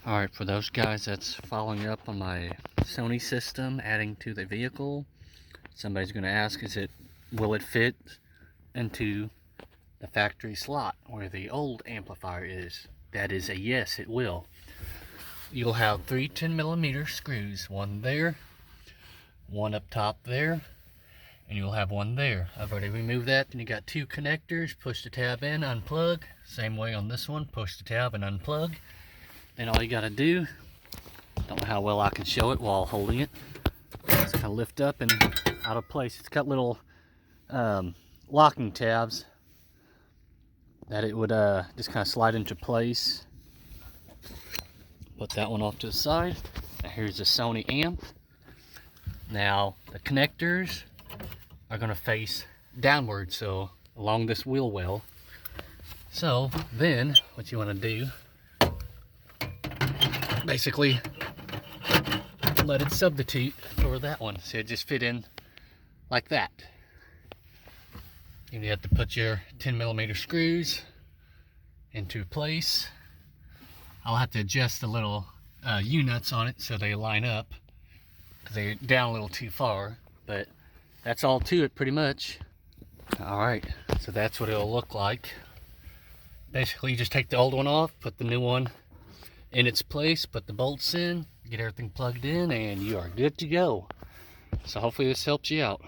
Alright, for those guys that's following up on my Sony system, adding to the vehicle, somebody's going to ask, will it fit into the factory slot where the old amplifier is? That is a yes, it will. You'll have three 10mm screws, one there, one up top there, and you'll have one there. I've already removed that. Then you got two connectors. Push the tab in, unplug. Same way on this one, push the tab and unplug. Then all you gotta do, don't know how well I can show it while holding it, just kind of lift up and out of place. It's got little locking tabs that it would just kind of slide into place. Put that one off to the side. Now here's the Sony amp. Now the connectors are going to face downward, so along this wheel well. So then what you want to do, basically let it substitute for that one, so it just fit in like that. You have to put your 10mm screws into place. I'll have to adjust the little U-nuts on it so they line up, because they're down a little too far, but that's all to it pretty much. Alright, so that's what it'll look like. Basically you just take the old one off, put the new one in its place, put the bolts in, get everything plugged in, and you are good to go. So hopefully this helps you out.